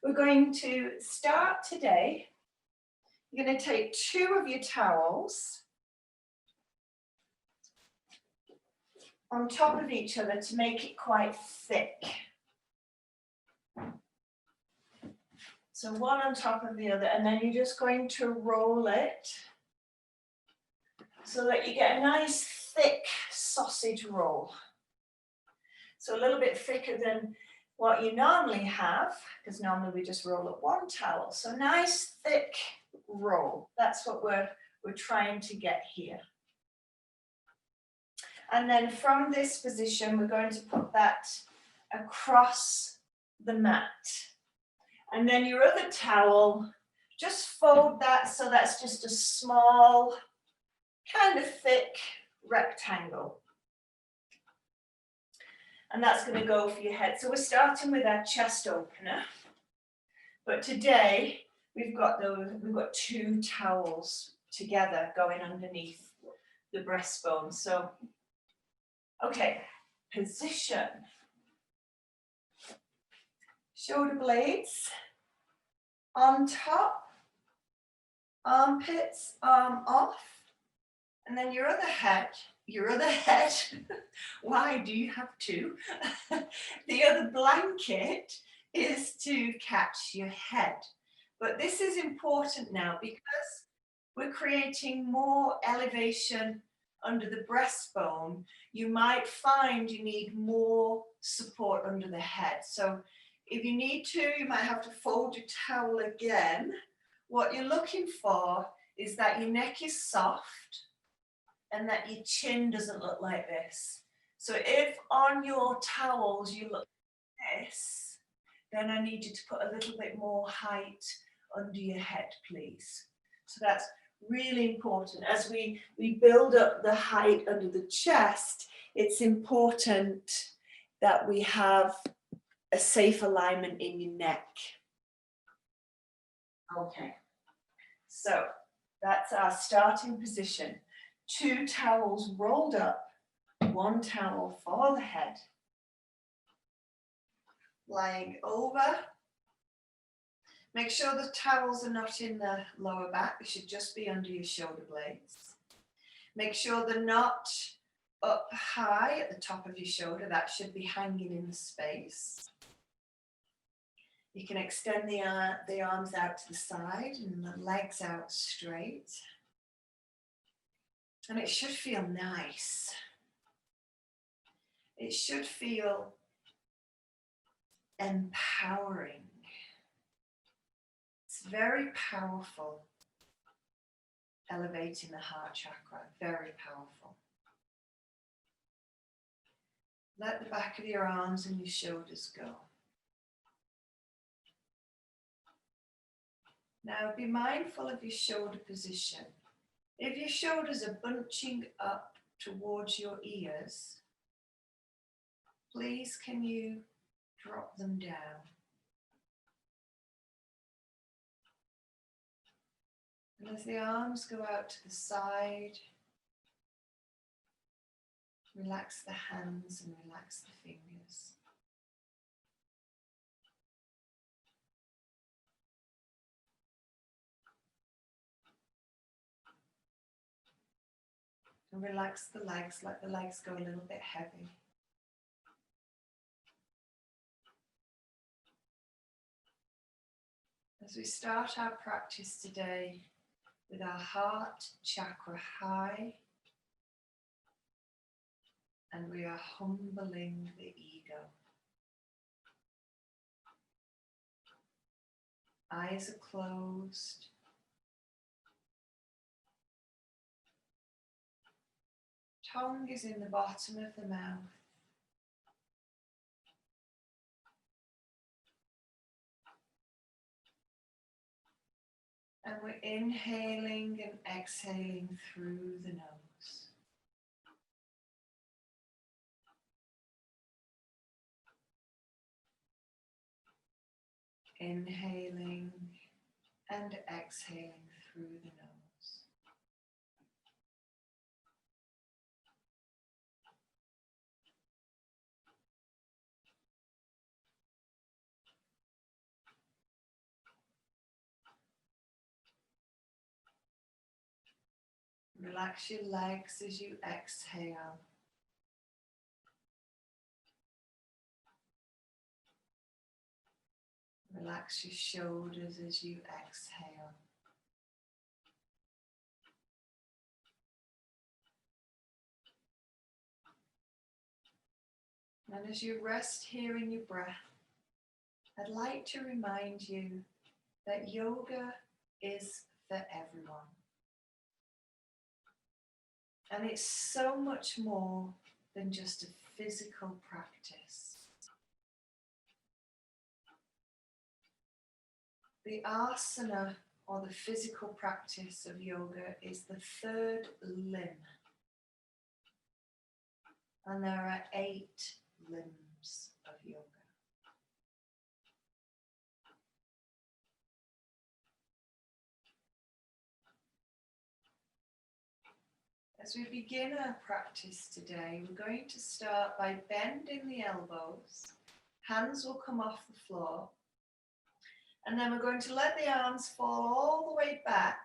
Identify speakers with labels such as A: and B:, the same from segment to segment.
A: We're going to start today. You're going to take 2 of your towels on top of each other to make it quite thick. So one on top of the other, and then you're just going to roll it so that you get a nice thick sausage roll. So a little bit thicker than what you normally have, because normally we just roll up one towel. So nice thick roll. That's what we're trying to get here. And then from this position, we're going to put that across the mat. And then your other towel, just fold that so that's just a small, kind of thick rectangle. And that's going to go for your head. So we're starting with our chest opener. But today we've got 2 towels together going underneath the breastbone. So, okay, position. Shoulder blades on top, armpits, arm off, and then your other head, why do you have 2? The other blanket is to catch your head. But this is important now because we're creating more elevation under the breastbone. You might find you need more support under the head. So if you need to, you might have to fold your towel again. What you're looking for is that your neck is soft and that your chin doesn't look like this. So if on your towels you look like this, then I need you to put a little bit more height under your head, please. So that's really important. As we build up the height under the chest, it's important that we have a safe alignment in your neck. Okay, so that's our starting position. 2 towels rolled up, 1 towel for the head. Lying over. Make sure the towels are not in the lower back. They should just be under your shoulder blades. Make sure they're not up high at the top of your shoulder. That should be hanging in the space. You can extend the arms out to the side and the legs out straight. And it should feel nice. It should feel empowering. It's very powerful, elevating the heart chakra, very powerful. Let the back of your arms and your shoulders go. Now be mindful of your shoulder position. If your shoulders are bunching up towards your ears, please can you drop them down? And as the arms go out to the side, relax the hands and relax the fingers. And relax the legs, let the legs go a little bit heavy. As we start our practice today with our heart chakra high, and we are humbling the ego. Eyes are closed. Tongue is in the bottom of the mouth. And we're inhaling and exhaling through the nose. Inhaling and exhaling through the nose. Relax your legs as you exhale. Relax your shoulders as you exhale. And as you rest here in your breath, I'd like to remind you that yoga is for everyone. And it's so much more than just a physical practice. The asana, or the physical practice of yoga, is the third limb. And there are 8 limbs of yoga. As we begin our practice today, we're going to start by bending the elbows. Hands will come off the floor. And then we're going to let the arms fall all the way back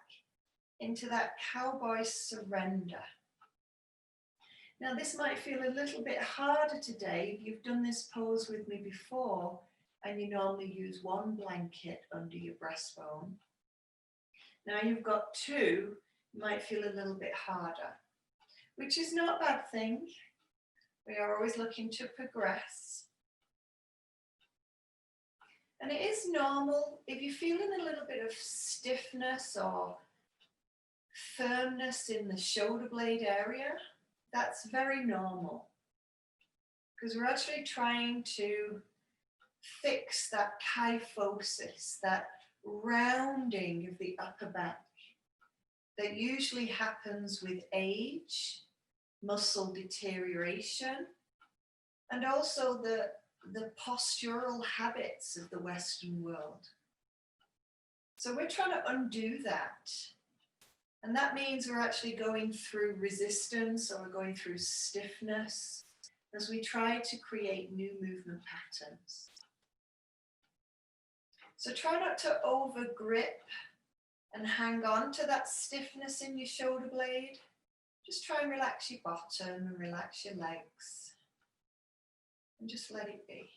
A: into that cowboy surrender. Now this might feel a little bit harder today if you've done this pose with me before and you normally use one blanket under your breastbone. Now you've got 2, it might feel a little bit harder, which is not a bad thing. We are always looking to progress. And it is normal if you're feeling a little bit of stiffness or firmness in the shoulder blade area. That's very normal because we're actually trying to fix that kyphosis, that rounding of the upper back that usually happens with age, muscle deterioration, and also the postural habits of the Western world. So we're trying to undo that. And that means we're actually going through resistance, or we're going through stiffness as we try to create new movement patterns. So try not to over grip and hang on to that stiffness in your shoulder blade. Just try and relax your bottom and relax your legs. And just let it be.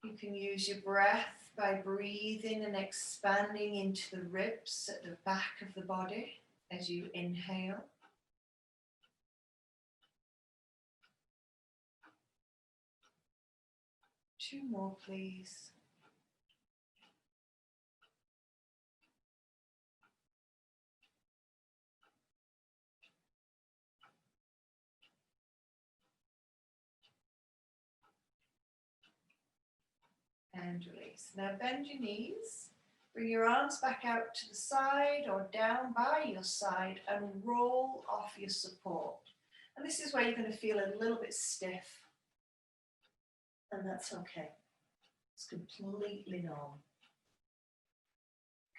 A: You can use your breath by breathing and expanding into the ribs at the back of the body as you inhale. Two more, please. And release. Now bend your knees, bring your arms back out to the side or down by your side and roll off your support. And this is where you're going to feel a little bit stiff. And that's okay. It's completely normal.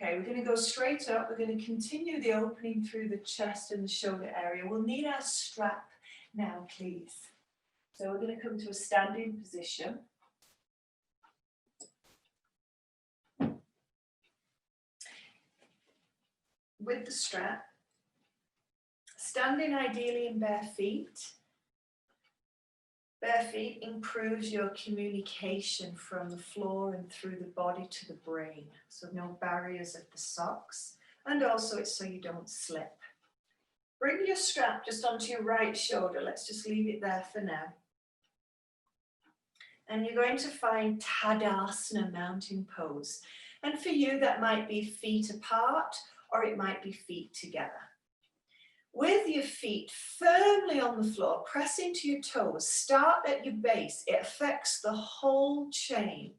A: Okay, we're going to go straight up. We're going to continue the opening through the chest and the shoulder area. We'll need our strap now, please. So we're going to come to a standing position. With the strap, standing ideally in bare feet. Bare feet improves your communication from the floor and through the body to the brain. So no barriers at the socks, and also it's so you don't slip. Bring your strap just onto your right shoulder. Let's just leave it there for now. And you're going to find Tadasana, mountain pose. And for you, that might be feet apart, or it might be feet together. With your feet firmly on the floor, press into your toes, start at your base. It affects the whole chain.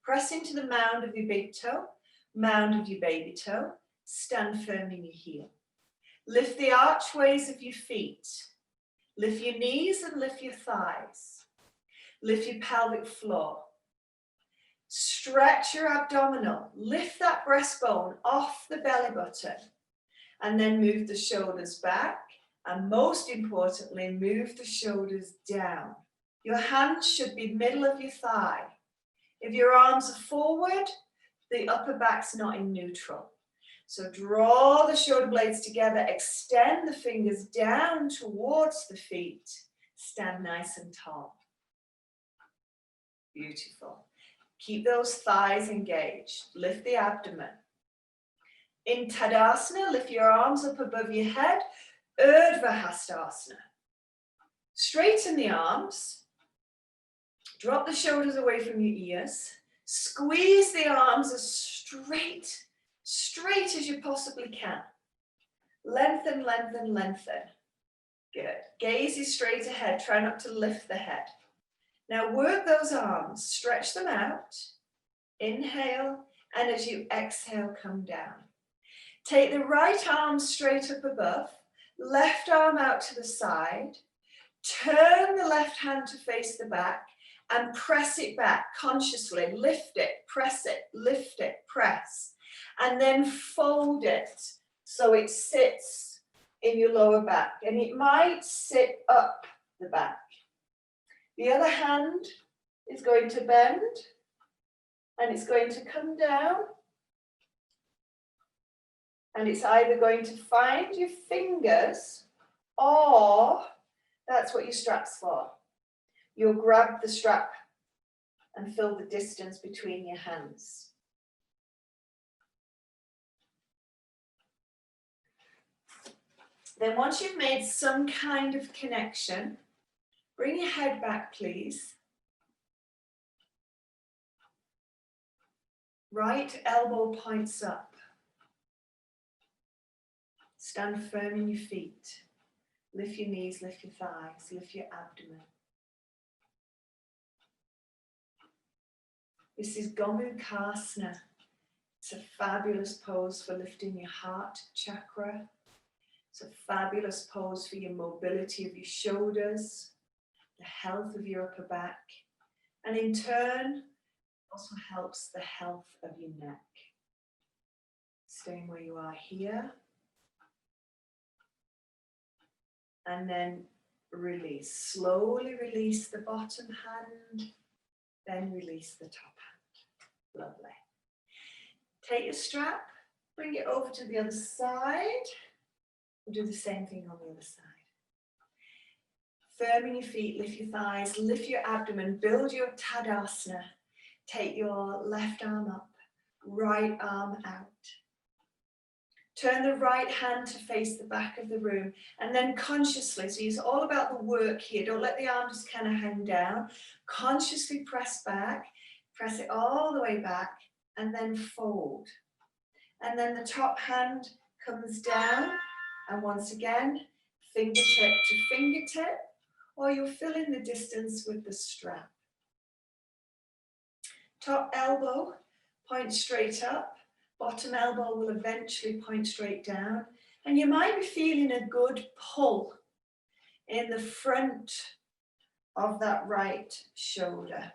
A: Press into the mound of your big toe, mound of your baby toe, stand firm in your heel. Lift the archways of your feet. Lift your knees and lift your thighs. Lift your pelvic floor. Stretch your abdominal, lift that breastbone off the belly button, and then move the shoulders back, and most importantly, move the shoulders down. Your hands should be middle of your thigh. If your arms are forward, The upper back's not in neutral. So draw the shoulder blades together, extend the fingers down towards the feet. Stand nice and tall. Beautiful. Keep those thighs engaged. Lift the abdomen. In Tadasana, lift your arms up above your head. Urdhva Hastasana. Straighten the arms. Drop the shoulders away from your ears. Squeeze the arms as straight as you possibly can. Lengthen, lengthen, lengthen. Good. Gaze is straight ahead. Try not to lift the head. Now work those arms. Stretch them out. Inhale. And as you exhale, come down. Take the right arm straight up above. Left arm out to the side. Turn the left hand to face the back. And press it back consciously. Lift it, press it, lift it, press. And then fold it so it sits in your lower back. And it might sit up the back. The other hand is going to bend. And it's going to come down. And it's either going to find your fingers or that's what your strap's for. You'll grab the strap and fill the distance between your hands. Then once you've made some kind of connection, bring your head back, please. Right elbow points up. Stand firm in your feet. Lift your knees, lift your thighs, lift your abdomen. This is Gomukhasana. It's a fabulous pose for lifting your heart chakra. It's a fabulous pose for your mobility of your shoulders, the health of your upper back, and in turn, also helps the health of your neck. Staying where you are here. And then release. Slowly release the bottom hand, then release the top hand. Lovely. Take your strap, bring it over to the other side. We'll do the same thing on the other side. Firm in your feet, lift your thighs, lift your abdomen, build your Tadasana. Take your left arm up, right arm out. Turn the right hand to face the back of the room and then consciously, so it's all about the work here, don't let the arm just kind of hang down. Consciously press back, press it all the way back and then fold. And then the top hand comes down and once again, fingertip to fingertip, or you'll fill in the distance with the strap. Top elbow points straight up. Bottom elbow will eventually point straight down. And you might be feeling a good pull in the front of that right shoulder.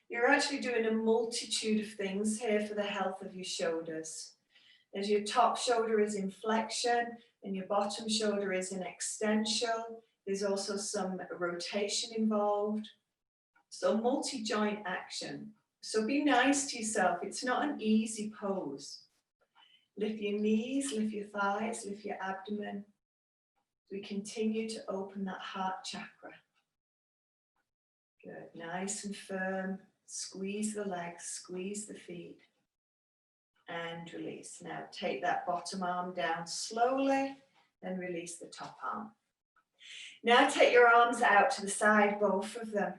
A: You're actually doing a multitude of things here for the health of your shoulders. As your top shoulder is in flexion and your bottom shoulder is in extension, there's also some rotation involved. So multi-joint action. So be nice to yourself. It's not an easy pose. Lift your knees, lift your thighs, lift your abdomen. We continue to open that heart chakra. Good, nice and firm. Squeeze the legs, squeeze the feet. And release. Now take that bottom arm down slowly, then release the top arm. Now take your arms out to the side, both of them.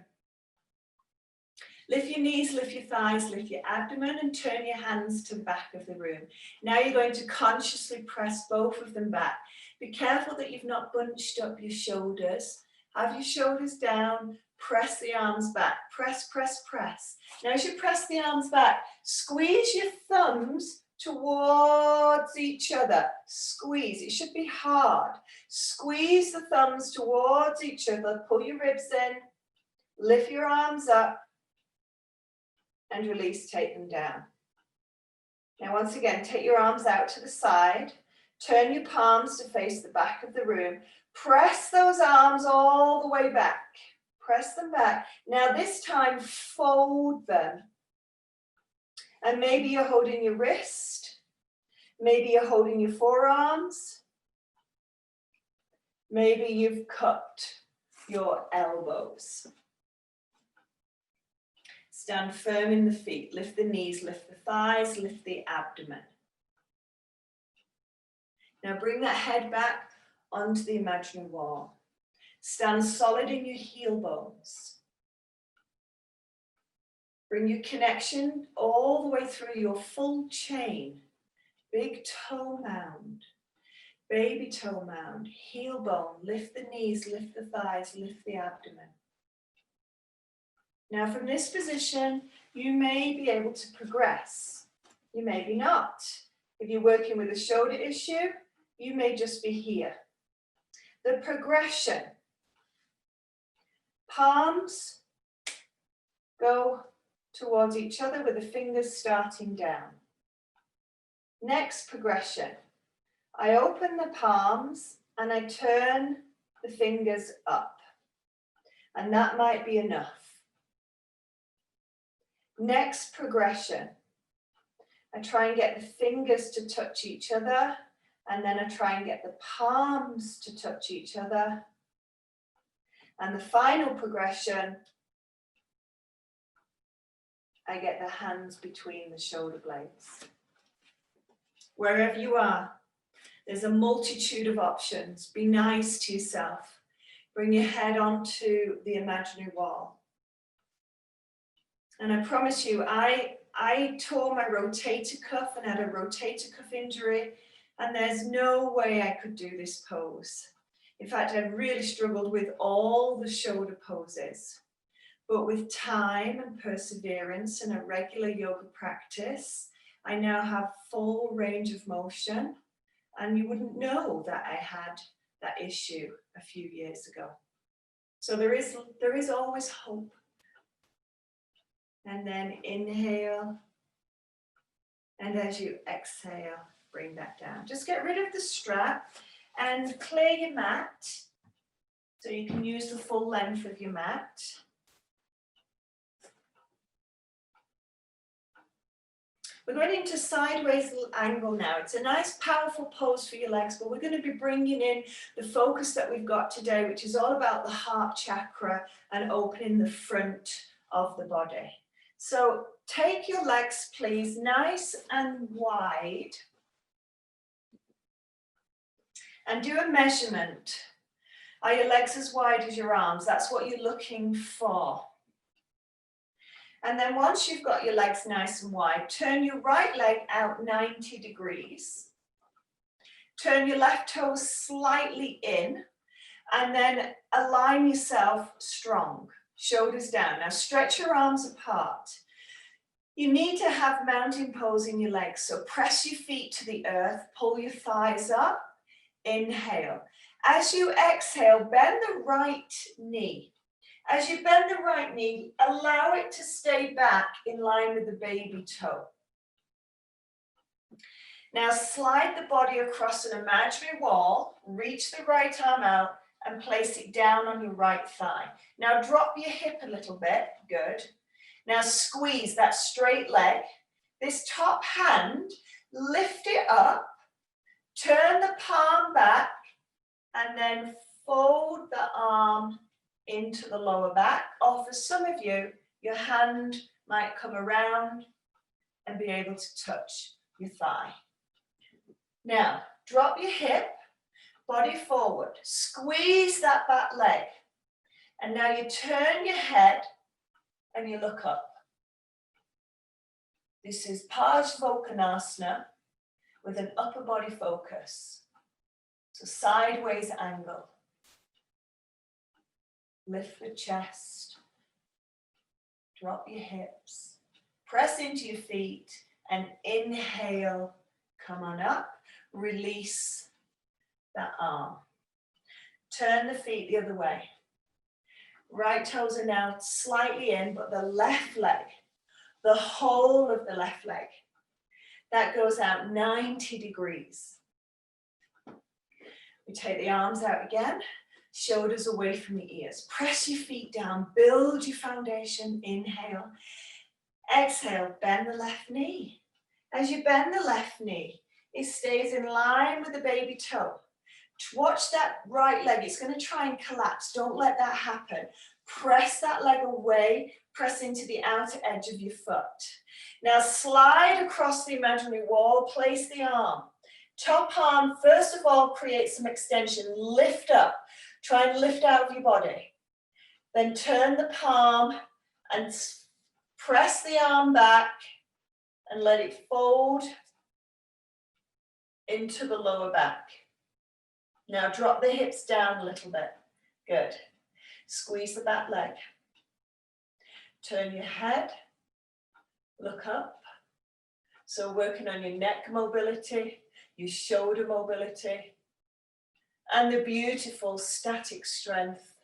A: Lift your knees, lift your thighs, lift your abdomen and turn your hands to the back of the room. Now you're going to consciously press both of them back. Be careful that you've not bunched up your shoulders. Have your shoulders down, press the arms back. Press, press, press. Now as you press the arms back, squeeze your thumbs towards each other. Squeeze, it should be hard. Squeeze the thumbs towards each other, pull your ribs in, lift your arms up, and release, take them down. Now once again, take your arms out to the side, turn your palms to face the back of the room, press those arms all the way back, press them back. Now this time fold them And maybe you're holding your wrist. Maybe you're holding your forearms. Maybe you've cupped your elbows. Stand firm in the feet. Lift the knees, lift the thighs, lift the abdomen. Now bring that head back onto the imaginary wall. Stand solid in your heel bones. Bring your connection all the way through your full chain. Big toe mound, baby toe mound, heel bone. Lift the knees, lift the thighs, lift the abdomen. Now from this position, you may be able to progress. You may be not. If you're working with a shoulder issue, you may just be here. The progression. Palms go towards each other with the fingers starting down. Next progression. I open the palms and I turn the fingers up. And that might be enough. Next progression. I try and get the fingers to touch each other, and then I try and get the palms to touch each other. And the final progression, I get the hands between the shoulder blades. Wherever you are, there's a multitude of options. Be nice to yourself. Bring your head onto the imaginary wall. And I promise you, I tore my rotator cuff and had a rotator cuff injury, and there's no way I could do this pose. In fact, I really struggled with all the shoulder poses. But with time and perseverance and a regular yoga practice, I now have full range of motion, and you wouldn't know that I had that issue a few years ago. So there is always hope. And then inhale, and as you exhale, bring that down. Just get rid of the strap and clear your mat so you can use the full length of your mat. We're going into sideways angle now. It's a nice powerful pose for your legs, but we're going to be bringing in the focus that we've got today, which is all about the heart chakra and opening the front of the body. So take your legs, please, nice and wide, and do a measurement. Are your legs as wide as your arms? That's what you're looking for. And then once you've got your legs nice and wide, turn your right leg out 90 degrees. Turn your left toes slightly in, and then align yourself strong. Shoulders down. Now stretch your arms apart. You need to have mountain pose in your legs. So press your feet to the earth, pull your thighs up, inhale. As you exhale, bend the right knee. As you bend the right knee, allow it to stay back in line with the baby toe. Now slide the body across an imaginary wall, reach the right arm out, and place it down on your right thigh. Now drop your hip a little bit, good. Now squeeze that straight leg. This top hand, lift it up, turn the palm back, and then fold the arm into the lower back. Or for some of you, your hand might come around and be able to touch your thigh. Now, drop your hip, body forward, squeeze that back leg, and now you turn your head and you look up. This is Parsvottanasana with an upper body focus. So sideways angle. Lift the chest, drop your hips, press into your feet, and inhale, come on up, release that arm. Turn the feet the other way. Right toes are now slightly in, but the left leg, the whole of the left leg, that goes out 90 degrees. We take the arms out again, shoulders away from the ears. Press your feet down, build your foundation, inhale. Exhale, bend the left knee. As you bend the left knee, it stays in line with the baby toe. Watch that right leg. It's going to try and collapse. Don't let that happen. Press that leg away. Press into the outer edge of your foot. Now slide across the imaginary wall. Place the arm. Top arm, first of all, create some extension. Lift up. Try and lift out of your body. Then turn the palm and press the arm back and let it fold into the lower back. Now drop the hips down a little bit. Good. Squeeze the back leg. Turn your head. Look up. So working on your neck mobility, your shoulder mobility, and the beautiful static strength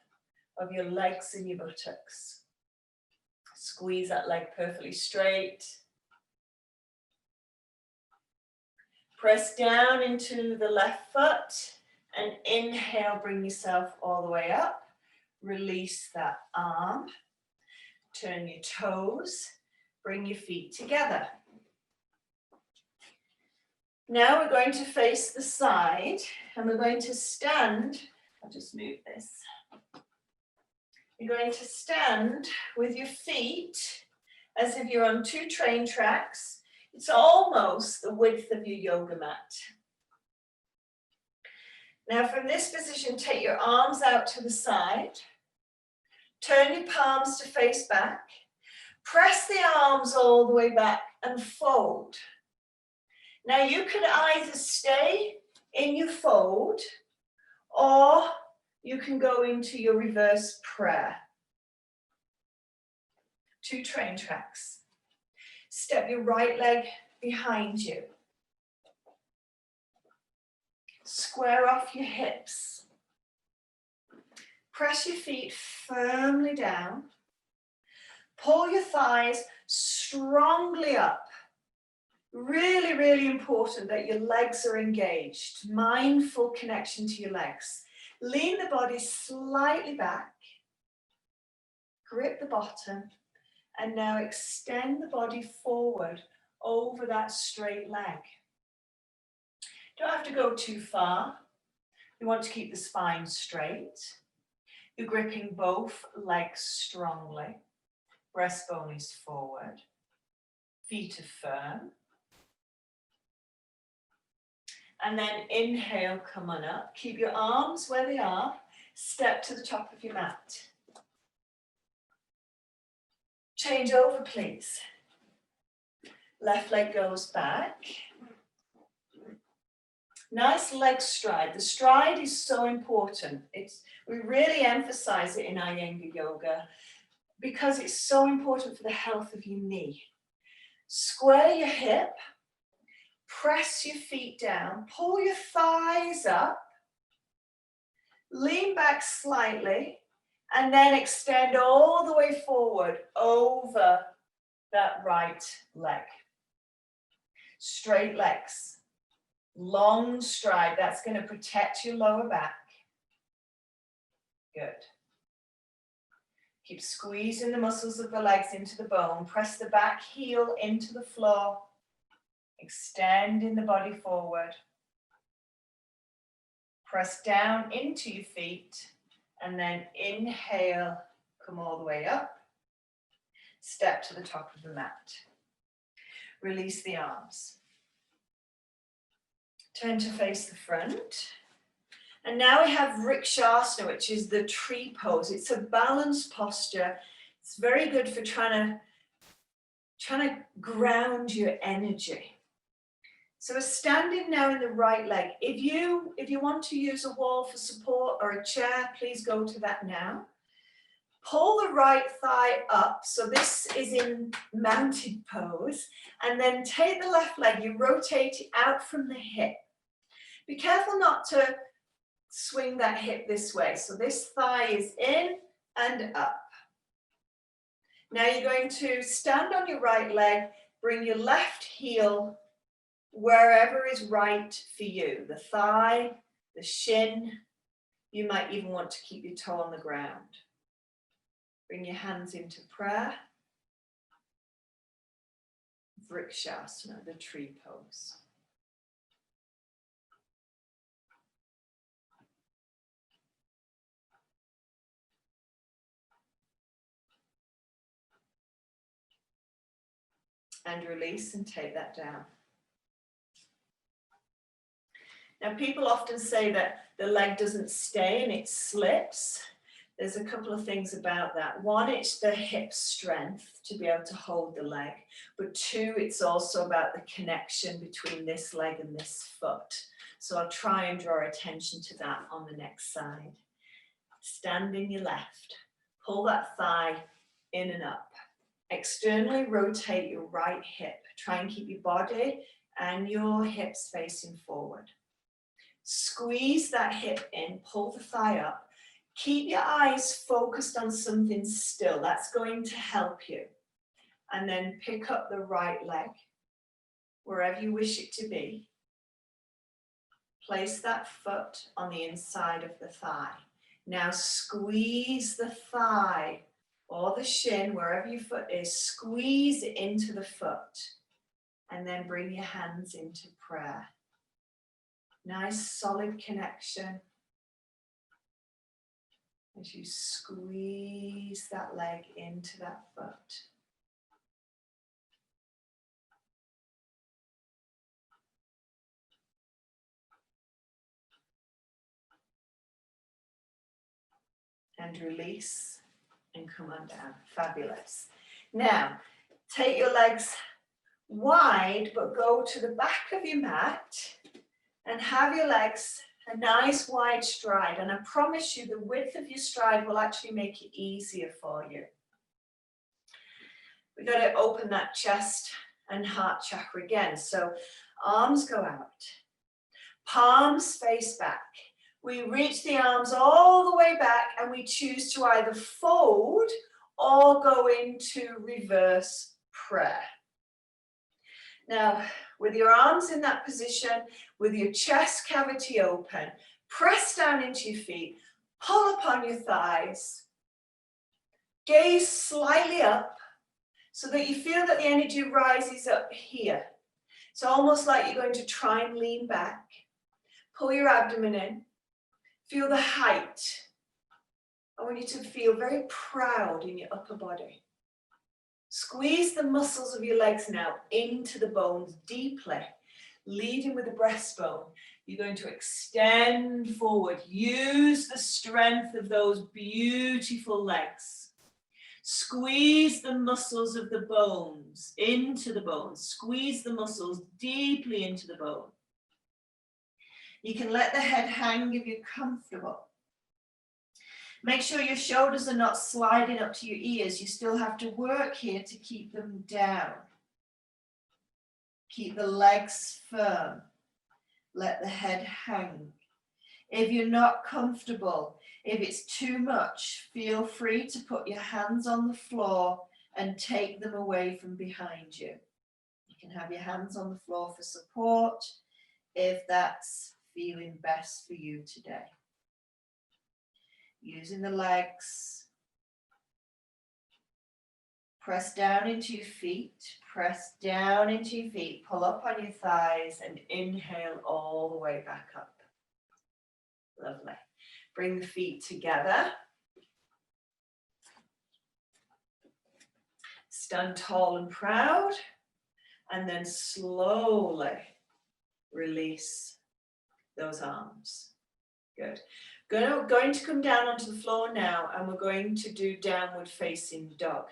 A: of your legs and your buttocks. Squeeze that leg perfectly straight. Press down into the left foot and inhale, bring yourself all the way up. Release that arm. Turn your toes. Bring your feet together. Now we're going to face the side and we're going to stand. I'll just move this. You're going to stand with your feet as if you're on 2 train tracks. It's almost the width of your yoga mat. Now from this position, take your arms out to the side. Turn your palms to face back. Press the arms all the way back and fold. Now you could either stay in your fold or you can go into your reverse prayer. 2 train tracks. Step your right leg behind you. Square off your hips. Press your feet firmly down. Pull your thighs strongly up. Really, really important that your legs are engaged. Mindful connection to your legs. Lean the body slightly back. Grip the bottom. And now extend the body forward over that straight leg. Don't have to go too far. You want to keep the spine straight. You're gripping both legs strongly. Breastbone is forward. Feet are firm. And then inhale, come on up. Keep your arms where they are. Step to the top of your mat. Change over, please. Left leg goes back. Nice leg stride. The stride is so important. We really emphasize it in Iyengar yoga because it's so important for the health of your knee. Square your hip. Press your feet down. Pull your thighs up. Lean back slightly. And then extend all the way forward over that right leg. Straight legs. Long stride. That's going to protect your lower back. Good. Keep squeezing the muscles of the legs into the bone. Press the back heel into the floor. Extending the body forward. Press down into your feet. And then inhale, come all the way up. Step to the top of the mat. Release the arms. Turn to face the front. And now we have Vrikshasana, which is the tree pose. It's a balanced posture. It's very good for trying to ground your energy. So we're standing now in the right leg. If you want to use a wall for support or a chair, please go to that now. Pull the right thigh up. So this is in mounted pose. And then take the left leg, you rotate it out from the hip. Be careful not to swing that hip this way. So this thigh is in and up. Now you're going to stand on your right leg, bring your left heel wherever is right for you. The thigh, the shin. You might even want to keep your toe on the ground. Bring your hands into prayer. Vrikshasana, the tree pose. And release and take that down. Now, people often say that the leg doesn't stay and it slips. There's a couple of things about that. One, it's the hip strength to be able to hold the leg. But two, it's also about the connection between this leg and this foot. So I'll try and draw attention to that on the next side. Stand in your left. Pull that thigh in and up. Externally rotate your right hip. Try and keep your body and your hips facing forward. Squeeze that hip in, pull the thigh up. Keep your eyes focused on something still. That's going to help you. And then pick up the right leg, wherever you wish it to be. Place that foot on the inside of the thigh. Now squeeze the thigh or the shin, wherever your foot is, squeeze it into the foot. And then bring your hands into prayer. Nice solid connection. As you squeeze that leg into that foot. And release and come on down. Fabulous. Now, take your legs wide, but go to the back of your mat and have your legs a nice wide stride. And I promise you the width of your stride will actually make it easier for you. We've got to open that chest and heart chakra again. So arms go out, palms face back. We reach the arms all the way back and we choose to either fold or go into reverse prayer. Now, with your arms in that position, with your chest cavity open, press down into your feet, pull upon your thighs, gaze slightly up so that you feel that the energy rises up here. It's almost like you're going to try and lean back. Pull your abdomen in. Feel the height. I want you to feel very proud in your upper body. Squeeze the muscles of your legs now into the bones deeply, leading with the breastbone. You're going to extend forward. Use the strength of those beautiful legs. Squeeze the muscles of the bones into the bones. Squeeze the muscles deeply into the bone. You can let the head hang if you're comfortable. Make sure your shoulders are not sliding up to your ears. You still have to work here to keep them down. Keep the legs firm. Let the head hang. If you're not comfortable, if it's too much, feel free to put your hands on the floor and take them away from behind you. You can have your hands on the floor for support if that's feeling best for you today. Using the legs. Press down into your feet. Press down into your feet. Pull up on your thighs and inhale all the way back up. Lovely. Bring the feet together. Stand tall and proud. And then slowly release those arms. Good. Going to come down onto the floor now, and we're going to do downward facing dog.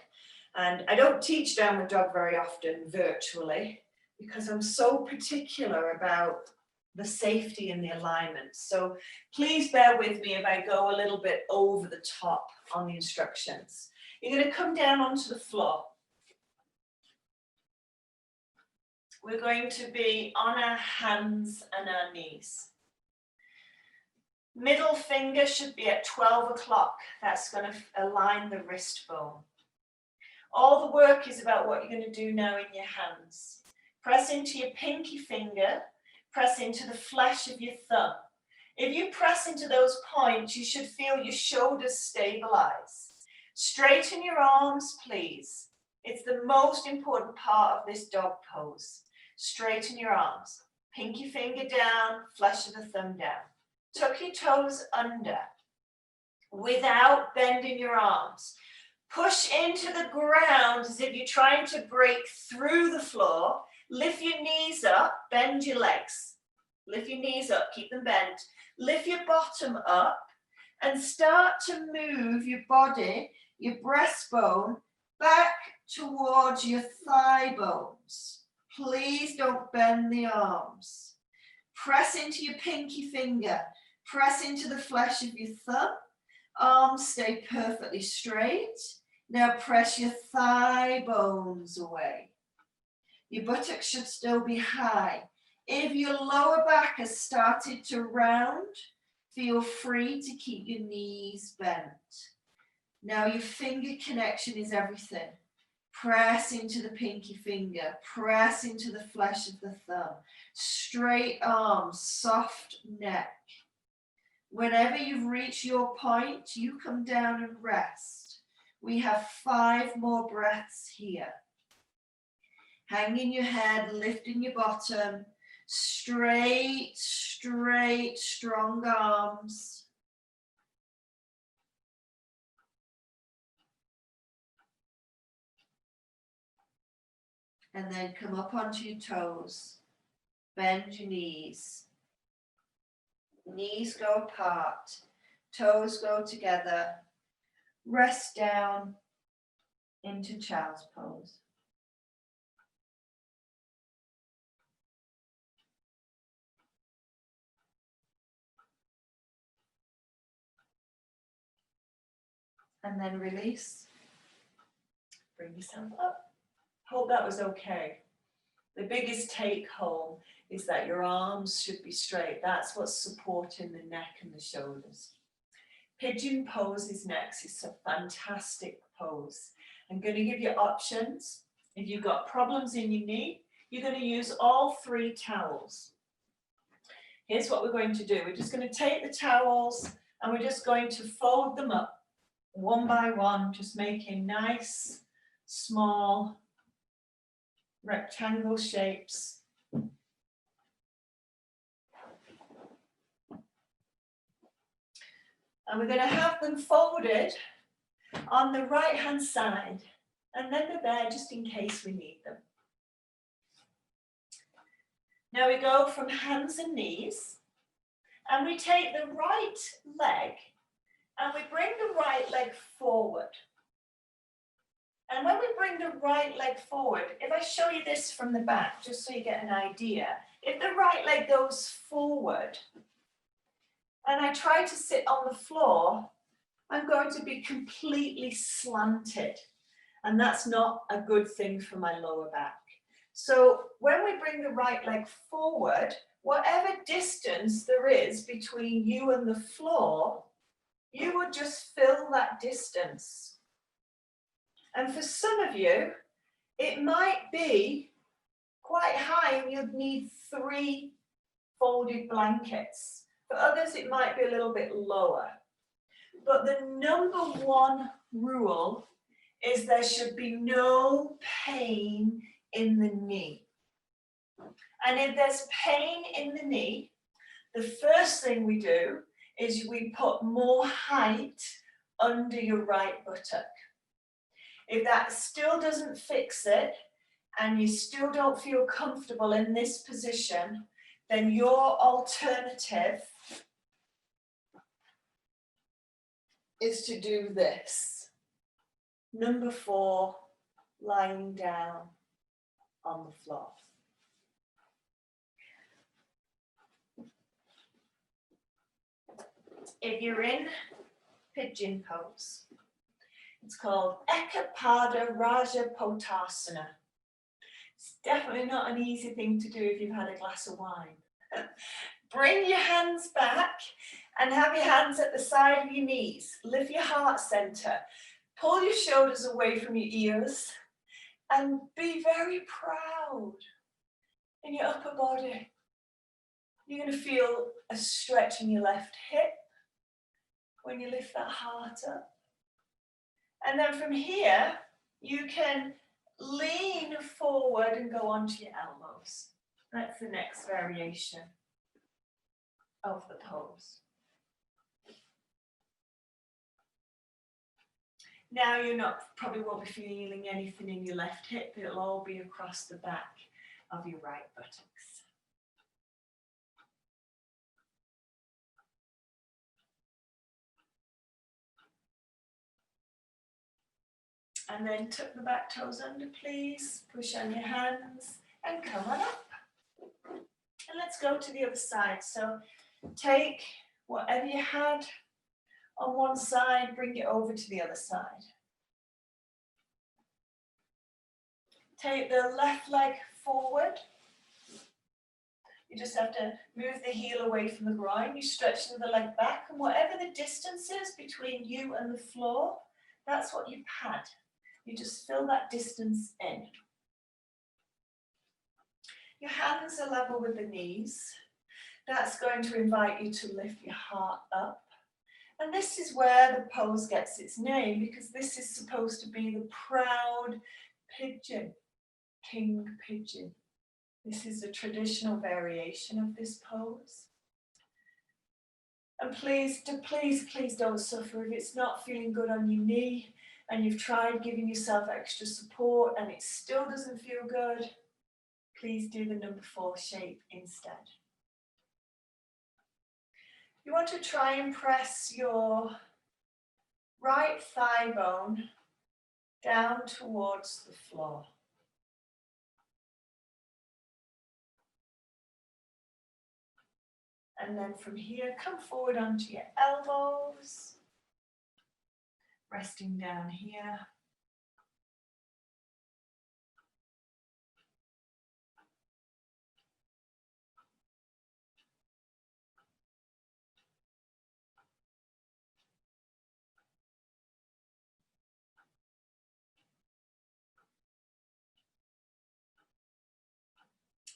A: And I don't teach downward dog very often virtually because I'm so particular about the safety and the alignment. So please bear with me if I go a little bit over the top on the instructions. You're going to come down onto the floor. We're going to be on our hands and our knees. Middle finger should be at 12 o'clock. That's going to align the wrist bone. All the work is about what you're going to do now in your hands. Press into your pinky finger. Press into the flesh of your thumb. If you press into those points, you should feel your shoulders stabilize. Straighten your arms, please. It's the most important part of this dog pose. Straighten your arms. Pinky finger down, flesh of the thumb down. Tuck your toes under without bending your arms. Push into the ground as if you're trying to break through the floor. Lift your knees up, bend your legs. Lift your knees up, keep them bent. Lift your bottom up and start to move your body, your breastbone, back towards your thigh bones. Please don't bend the arms. Press into your pinky finger. Press into the flesh of your thumb. Arms stay perfectly straight. Now press your thigh bones away. Your buttocks should still be high. If your lower back has started to round, feel free to keep your knees bent. Now your finger connection is everything. Press into the pinky finger, press into the flesh of the thumb. Straight arms, soft neck. Whenever you've reached your point, you come down and rest. We have 5 more breaths here. Hanging your head, lifting your bottom. Straight, straight, strong arms. And then come up onto your toes. Bend your knees. Knees go apart. Toes go together. Rest down into child's pose. And then release. Bring yourself up. Hope that was okay. The biggest take home is that your arms should be straight. That's what's supporting the neck and the shoulders. Pigeon pose is next. It's a fantastic pose. I'm going to give you options. If you've got problems in your knee, you're going to use all 3 towels. Here's what we're going to do. We're just going to take the towels and we're just going to fold them up one by one, just making nice, small, rectangle shapes. And we're going to have them folded on the right hand side, and then they're there just in case we need them. Now we go from hands and knees, and we take the right leg and we bring the right leg forward. And when we bring the right leg forward, if I show you this from the back, just so you get an idea, if the right leg goes forward and I try to sit on the floor, I'm going to be completely slanted. And that's not a good thing for my lower back. So when we bring the right leg forward, whatever distance there is between you and the floor, you would just fill that distance. And for some of you, it might be quite high and you'd need 3 folded blankets. For others, it might be a little bit lower. But the number 1 rule is there should be no pain in the knee. And if there's pain in the knee, the first thing we do is we put more height under your right buttock. If that still doesn't fix it and you still don't feel comfortable in this position, then your alternative is to do this. Number 4, lying down on the floor. If you're in pigeon pose, it's called Ekapada Raja Potasana. It's definitely not an easy thing to do if you've had a glass of wine. Bring your hands back and have your hands at the side of your knees. Lift your heart center. Pull your shoulders away from your ears and be very proud in your upper body. You're going to feel a stretch in your left hip when you lift that heart up. And then from here, you can lean forward and go onto your elbows. That's the next variation of the pose. Now probably won't be feeling anything in your left hip. It'll all be across the back of your right buttocks. And then tuck the back toes under, please. Push on your hands and come on up. And let's go to the other side. So take whatever you had on one side, bring it over to the other side. Take the left leg forward. You just have to move the heel away from the groin. You stretch the other leg back, and whatever the distance is between you and the floor, that's what you've had. You just fill that distance in. Your hands are level with the knees. That's going to invite you to lift your heart up. And this is where the pose gets its name, because this is supposed to be the proud pigeon, king pigeon. This is a traditional variation of this pose. And please don't suffer if it's not feeling good on your knee and you've tried giving yourself extra support and it still doesn't feel good. Please do the number 4 shape instead. You want to try and press your right thigh bone down towards the floor. And then from here, come forward onto your elbows, resting down here.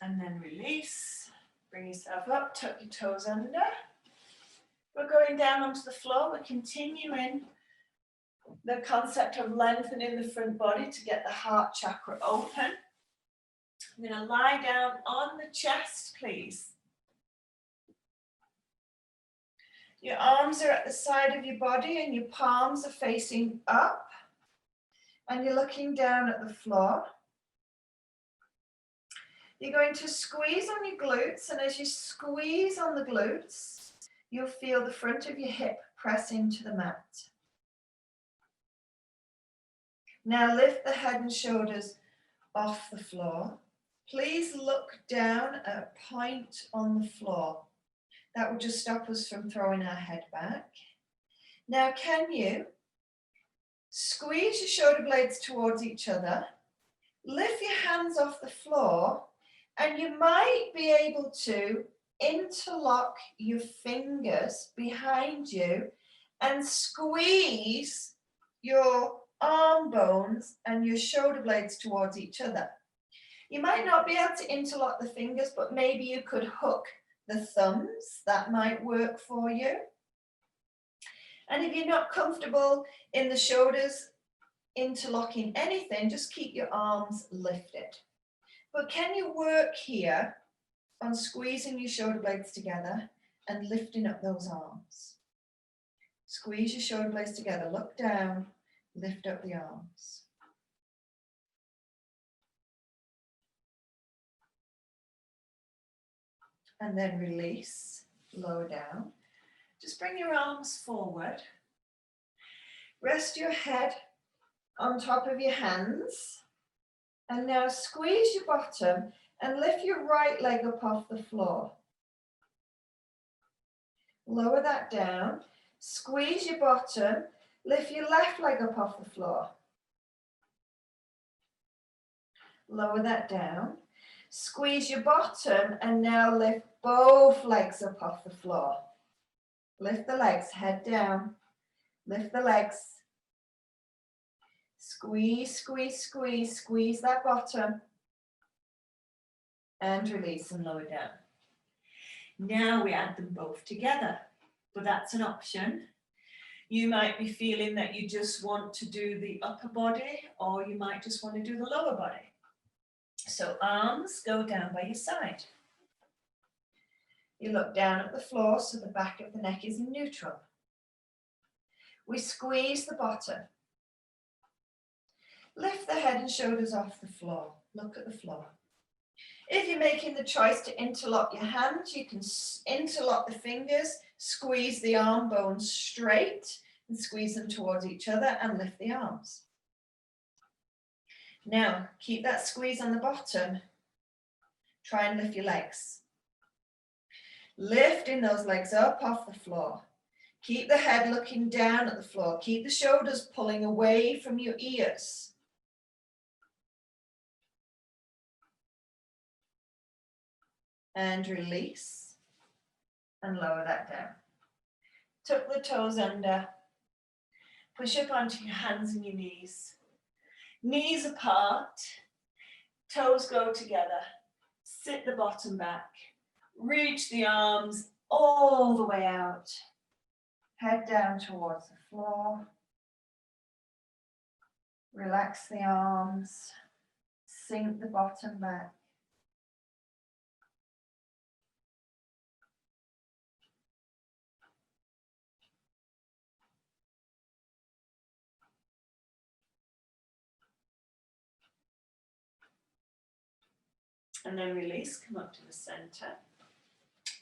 A: And then release, bring yourself up, tuck your toes under. We're going down onto the floor. We're continuing the concept of lengthening the front body to get the heart chakra open. I'm going to lie down on the chest, please. Your arms are at the side of your body and your palms are facing up. And you're looking down at the floor. You're going to squeeze on your glutes, and as you squeeze on the glutes, you'll feel the front of your hip press into the mat. Now lift the head and shoulders off the floor. Please look down at a point on the floor. That will just stop us from throwing our head back. Now can you squeeze your shoulder blades towards each other, lift your hands off the floor, and you might be able to interlock your fingers behind you and squeeze your arm bones and your shoulder blades towards each other. You might not be able to interlock the fingers, but maybe you could hook the thumbs. That might work for you. And if you're not comfortable in the shoulders interlocking anything, just keep your arms lifted. But can you work here on squeezing your shoulder blades together and lifting up those arms? Squeeze your shoulder blades together, look down, lift up the arms. And then release, lower down. Just bring your arms forward. Rest your head on top of your hands. And now squeeze your bottom and lift your right leg up off the floor. Lower that down. Squeeze your bottom. Lift your left leg up off the floor. Lower that down. Squeeze your bottom and now lift both legs up off the floor. Lift the legs, head down. Lift the legs. Squeeze, squeeze, squeeze, squeeze that bottom. And release and lower down. Now we add them both together, but that's an option. You might be feeling that you just want to do the upper body, or you might just want to do the lower body. So arms go down by your side. You look down at the floor so the back of the neck is in neutral. We squeeze the bottom. Lift the head and shoulders off the floor. Look at the floor. If you're making the choice to interlock your hands, you can interlock the fingers, squeeze the arm bones straight and squeeze them towards each other and lift the arms. Now, keep that squeeze on the bottom. Try and lift your legs. Lifting those legs up off the floor. Keep the head looking down at the floor. Keep the shoulders pulling away from your ears. And release. And lower that down. Tuck the toes under. Push up onto your hands and your knees. Knees apart. Toes go together. Sit the bottom back. Reach the arms all the way out. Head down towards the floor. Relax the arms. Sink the bottom back. And then release, come up to the center.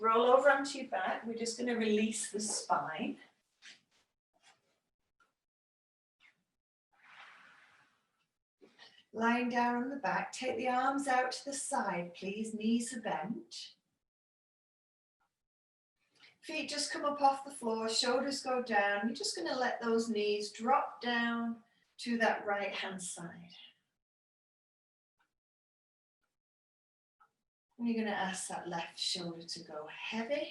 A: Roll over onto your back. We're just going to release the spine. Lying down on the back, take the arms out to the side, please. Knees are bent. Feet just come up off the floor, shoulders go down. You're just going to let those knees drop down to that right hand side. And you're going to ask that left shoulder to go heavy.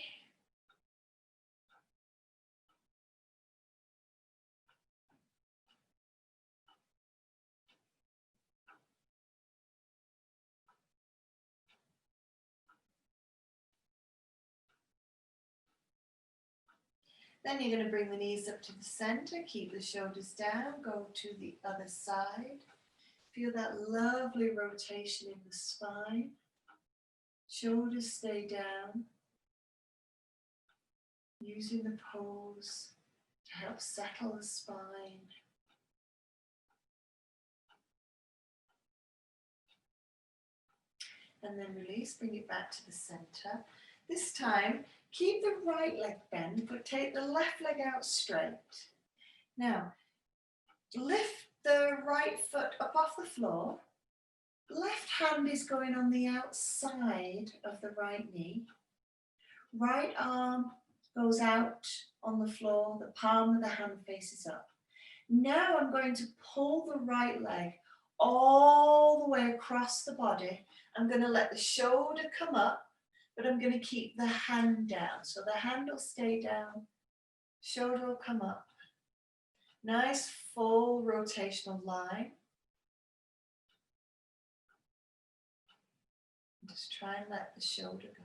A: Then you're going to bring the knees up to the center, keep the shoulders down, go to the other side. Feel that lovely rotation in the spine. Shoulders stay down. Using the pose to help settle the spine. And then release, bring it back to the center. This time, keep the right leg bent, but take the left leg out straight. Now, lift the right foot up off the floor. Left hand is going on the outside of the right knee. Right arm goes out on the floor, the palm of the hand faces up. Now I'm going to pull the right leg all the way across the body. I'm going to let the shoulder come up, but I'm going to keep the hand down. So the hand will stay down, shoulder will come up. Nice full rotational line. Just try and let the shoulder go.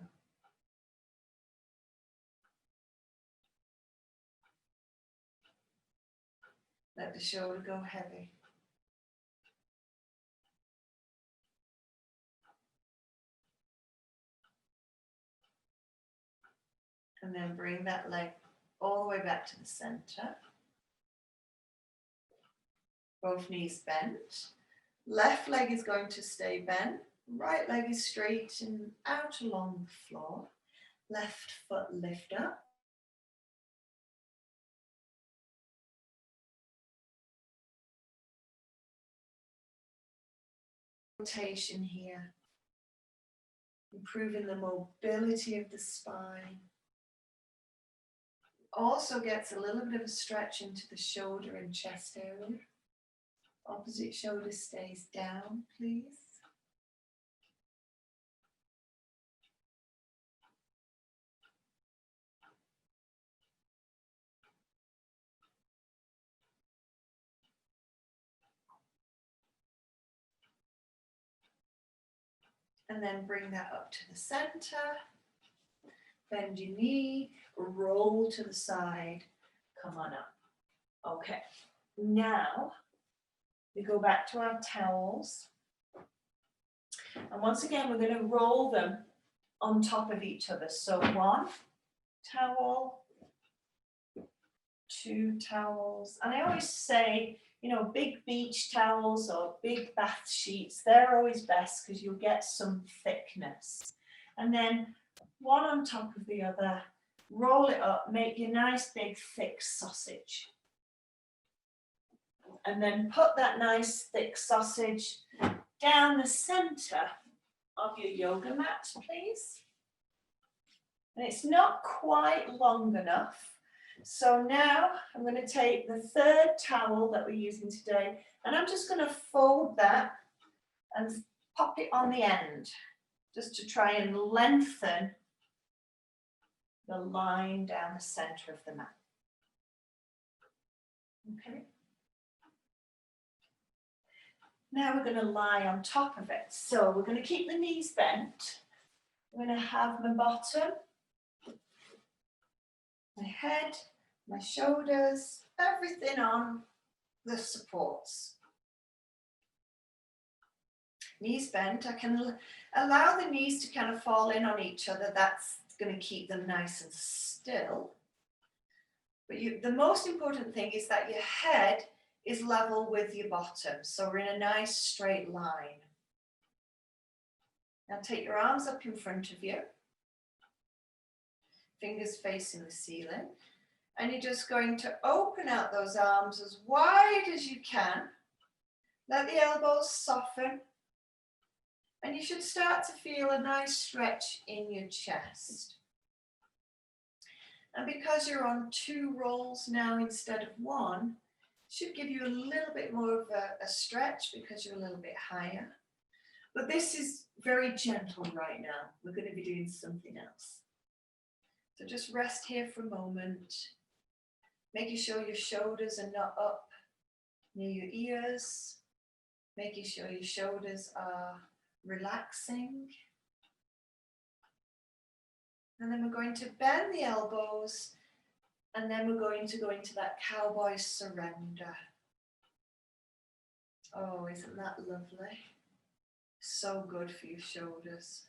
A: Let the shoulder go heavy. And then bring that leg all the way back to the center. Both knees bent. Left leg is going to stay bent. Right leg is straight and out along the floor. Left foot lift up. Rotation here. Improving the mobility of the spine. Also gets a little bit of a stretch into the shoulder and chest area. Opposite shoulder stays down, please. And then bring that up to the center. Bend your knee, roll to the side, come on up. Okay, now we go back to our towels. And once again, we're going to roll them on top of each other. So 1 towel, 2 towels. And I always say, you know, big beach towels or big bath sheets, they're always best because you'll get some thickness. And then 1 on top of the other, roll it up, make your nice big thick sausage. And then put that nice thick sausage down the center of your yoga mat, please. And it's not quite long enough. So now I'm going to take the 3rd towel that we're using today, and I'm just going to fold that and pop it on the end, just to try and lengthen the line down the center of the mat. Okay. Now we're going to lie on top of it. So we're going to keep the knees bent. I'm going to have my bottom, my head, my shoulders, everything on the supports. Knees bent. I can allow the knees to kind of fall in on each other. That's going to keep them nice and still. But the most important thing is that your head is level with your bottom. So we're in a nice straight line. Now take your arms up in front of you. Fingers facing the ceiling. And you're just going to open out those arms as wide as you can. Let the elbows soften. And you should start to feel a nice stretch in your chest. And because you're on 2 rolls now instead of 1, should give you a little bit more of a stretch because you're a little bit higher. But this is very gentle right now. We're going to be doing something else. So just rest here for a moment, making sure your shoulders are not up near your ears, making sure your shoulders are relaxing. And then we're going to bend the elbows, and then we're going to go into that cowboy surrender. Oh, isn't that lovely? So good for your shoulders.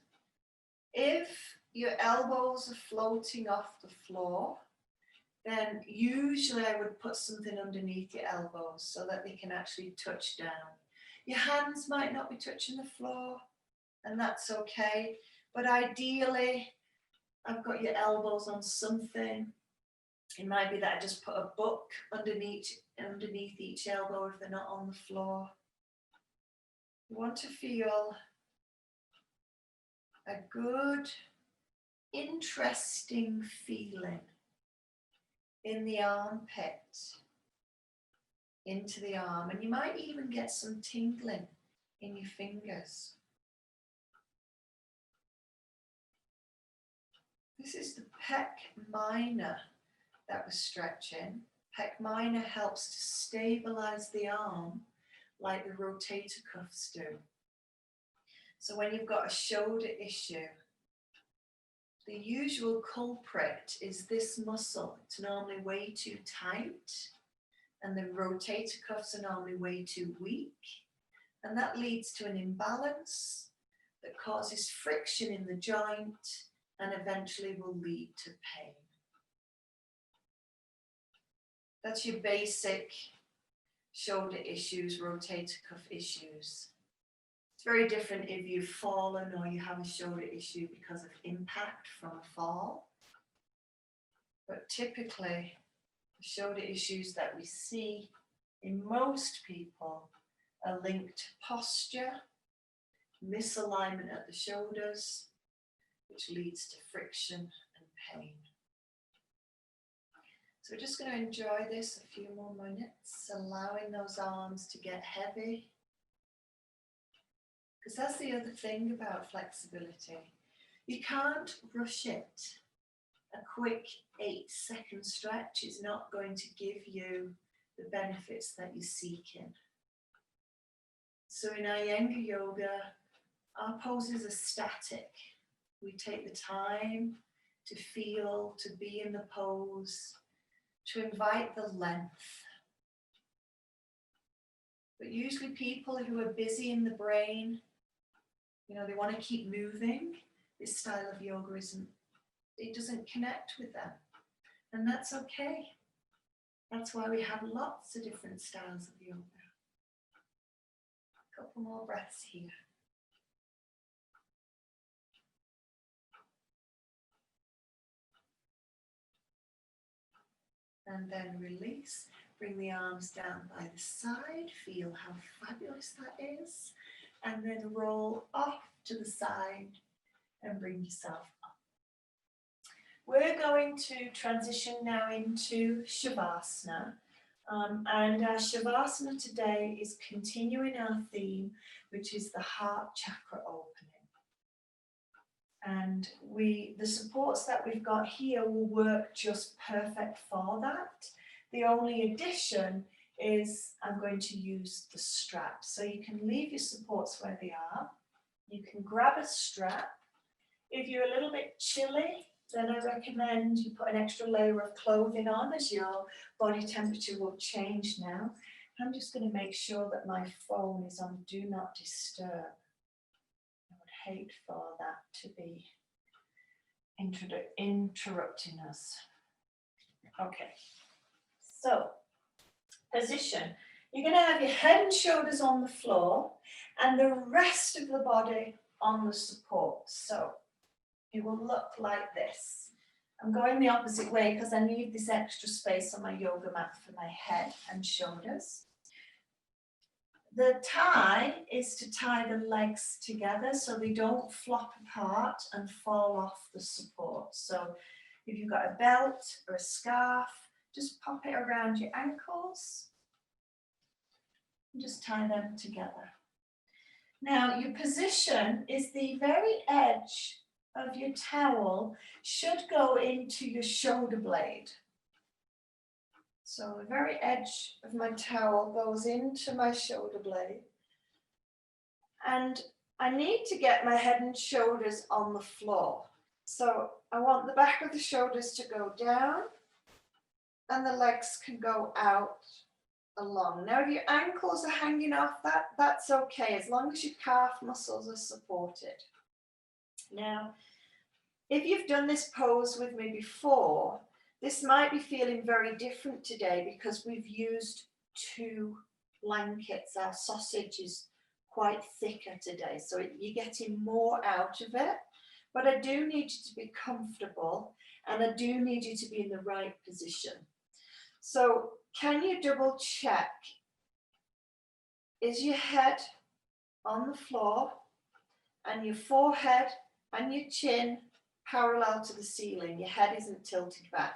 A: If your elbows are floating off the floor, then usually I would put something underneath your elbows so that they can actually touch down. Your hands might not be touching the floor, and that's okay. But ideally, I've got your elbows on something. It might be that I just put a book underneath each elbow if they're not on the floor. You want to feel a good, interesting feeling in the armpit, into the arm, and you might even get some tingling in your fingers. This is the pec minor that we're stretching. Pec minor helps to stabilize the arm like the rotator cuffs do. So when you've got a shoulder issue, the usual culprit is this muscle. It's normally way too tight, and the rotator cuffs are normally way too weak, and that leads to an imbalance that causes friction in the joint and eventually will lead to pain. That's your basic shoulder issues, rotator cuff issues. It's very different if you've fallen or you have a shoulder issue because of impact from a fall. But typically, the shoulder issues that we see in most people are linked to posture, misalignment at the shoulders, which leads to friction and pain. So we're just going to enjoy this a few more minutes, allowing those arms to get heavy. Because that's the other thing about flexibility. You can't rush it. A quick 8-second stretch is not going to give you the benefits that you're seeking. So in Iyengar yoga, our poses are static. We take the time to feel, to be in the pose, to invite the length. But usually people who are busy in the brain, you know, they want to keep moving, this style of yoga it doesn't connect with them. And that's okay. That's why we have lots of different styles of yoga. A couple more breaths here. And then release. Bring the arms down by the side. Feel how fabulous that is. And then roll off to the side and bring yourself up. We're going to transition now into Shavasana. And our Shavasana today is continuing our theme, which is the heart chakra opening. And the supports that we've got here will work just perfect for that. The only addition is I'm going to use the strap. So you can leave your supports where they are. You can grab a strap. If you're a little bit chilly, then I recommend you put an extra layer of clothing on as your body temperature will change now. I'm just going to make sure that my phone is on Do Not Disturb. I would hate for that to be interrupting us. Okay, so position. You're going to have your head and shoulders on the floor and the rest of the body on the support. So it will look like this. I'm going the opposite way because I need this extra space on my yoga mat for my head and shoulders. The tie is to tie the legs together so they don't flop apart and fall off the support. So if you've got a belt or a scarf, just pop it around your ankles and just tie them together. Now your position is the very edge of your towel should go into your shoulder blade. So the very edge of my towel goes into my shoulder blade. And I need to get my head and shoulders on the floor. So I want the back of the shoulders to go down and the legs can go out along. Now if your ankles are hanging off, that's okay, as long as your calf muscles are supported. Now, if you've done this pose with me before, this might be feeling very different today because we've used 2 blankets. Our sausage is quite thicker today, so you're getting more out of it. But I do need you to be comfortable and I do need you to be in the right position. So can you double check? Is your head on the floor and your forehead and your chin parallel to the ceiling? Your head isn't tilted back.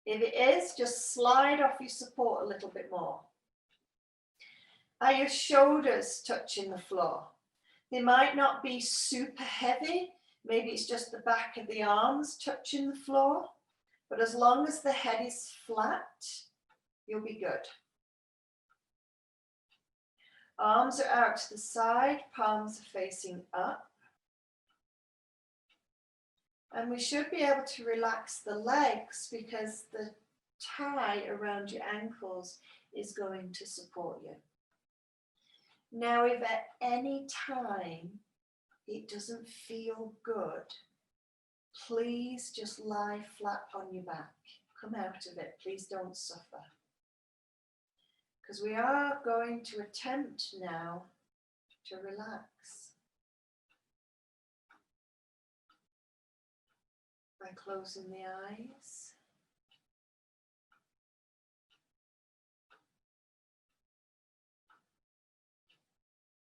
A: If it is, just slide off your support a little bit more. Are your shoulders touching the floor? They might not be super heavy. Maybe it's just the back of the arms touching the floor. But as long as the head is flat, you'll be good. Arms are out to the side, palms are facing up. And we should be able to relax the legs because the tie around your ankles is going to support you. Now, if at any time it doesn't feel good, please just lie flat on your back. Come out of it. Please don't suffer. Because we are going to attempt now to relax by closing the eyes.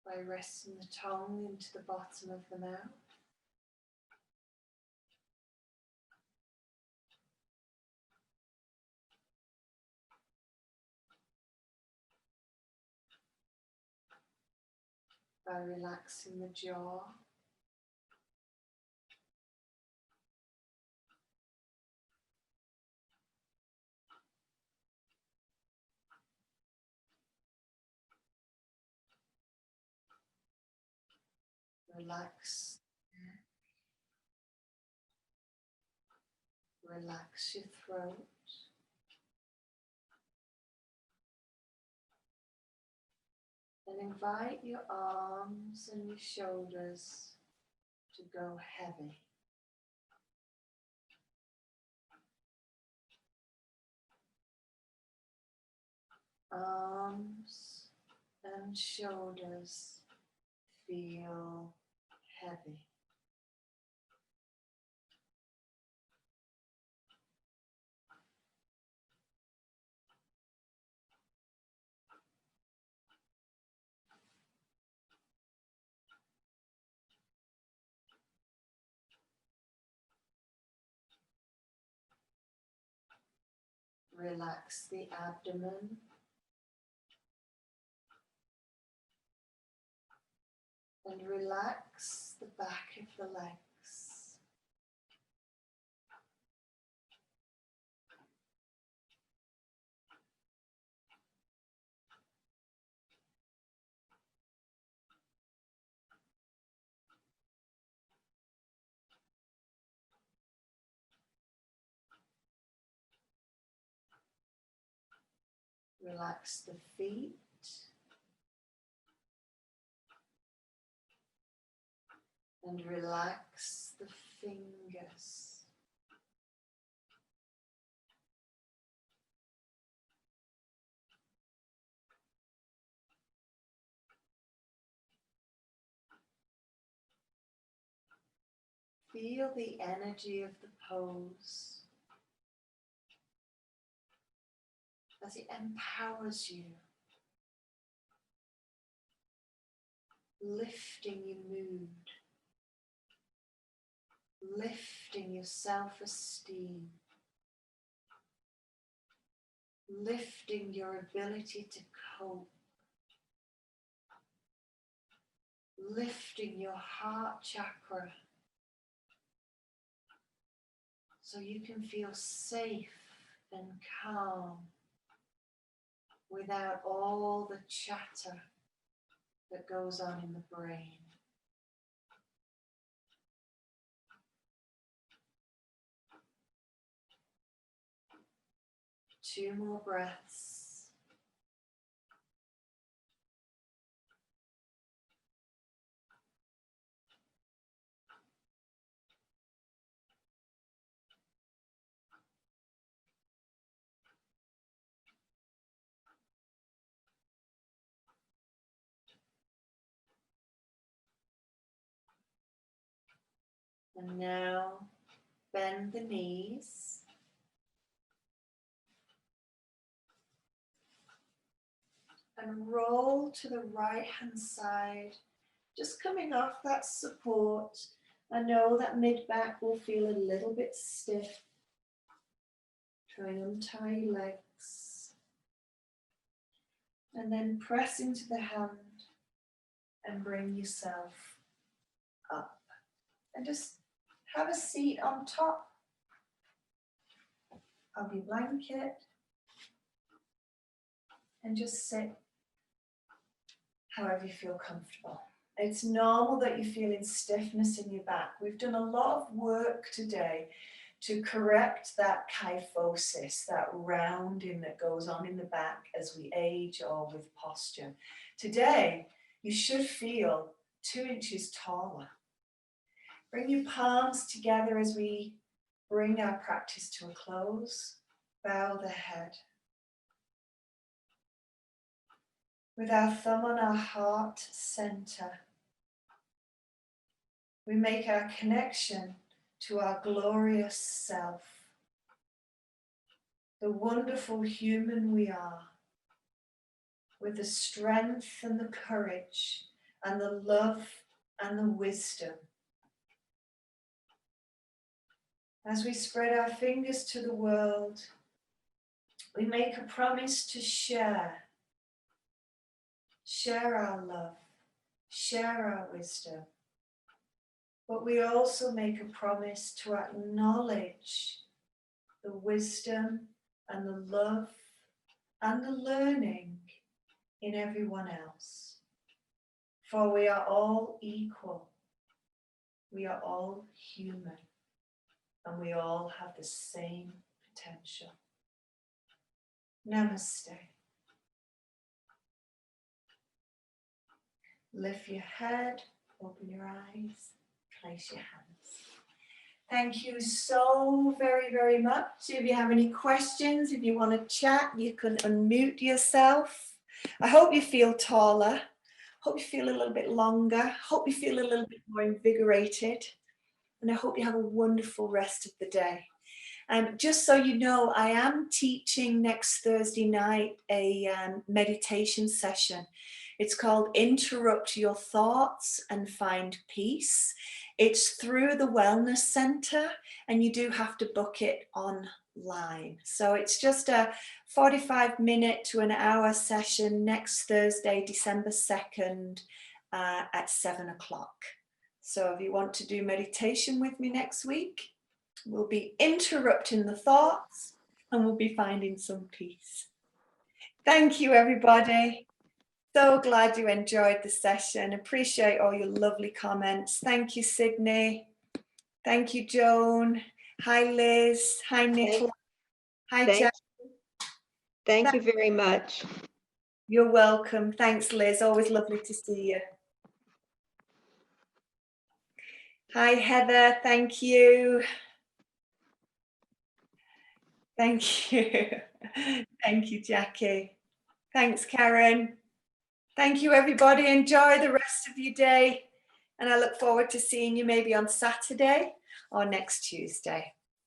A: By resting the tongue into the bottom of the mouth. By relaxing the jaw. Relax. Relax your throat. And invite your arms and your shoulders to go heavy. Arms and shoulders feel heavy. Relax the abdomen. And relax the back of the legs. Relax the feet. And relax the fingers. Feel the energy of the pose as it empowers you, lifting your mood, lifting your self-esteem, lifting your ability to cope, lifting your heart chakra so you can feel safe and calm without all the chatter that goes on in the brain. Two more breaths. And now bend the knees. And roll to the right hand side, just coming off that support. I know that mid-back will feel a little bit stiff. Try and untie your legs. And then press into the hand and bring yourself up. And just have a seat on top of your blanket and just sit however you feel comfortable. It's normal that you're feeling stiffness in your back. We've done a lot of work today to correct that kyphosis, that rounding that goes on in the back as we age or with posture. Today, you should feel 2 inches taller. Bring your palms together as we bring our practice to a close. Bow the head. With our thumb on our heart center, we make our connection to our glorious self, the wonderful human we are, with the strength and the courage and the love and the wisdom. As we spread our fingers to the world, we make a promise to share our love, share our wisdom. But we also make a promise to acknowledge the wisdom and the love and the learning in everyone else. For we are all equal. We are all human. And we all have the same potential. Namaste. Lift your head, open your eyes, place your hands. Thank you so very, very much. If you have any questions, if you want to chat, you can unmute yourself. I hope you feel taller. Hope you feel a little bit longer. Hope you feel a little bit more invigorated. And I hope you have a wonderful rest of the day. Just so you know, I am teaching next Thursday night a meditation session. It's called Interrupt Your Thoughts and Find Peace. It's through the Wellness Center, and you do have to book it online. So it's just a 45-minute to an hour session next Thursday, December 2nd at 7 o'clock. So if you want to do meditation with me next week, we'll be interrupting the thoughts and we'll be finding some peace. Thank you, everybody. So glad you enjoyed the session. Appreciate all your lovely comments. Thank you, Sydney. Thank you, Joan. Hi, Liz. Hi, Nicola. Hi, Jack.
B: Thank you very much.
A: You're welcome. Thanks, Liz. Always lovely to see you. Hi, Heather. Thank you. Thank you. Thank you, Jackie. Thanks, Karen. Thank you, everybody. Enjoy the rest of your day. And I look forward to seeing you maybe on Saturday or next Tuesday.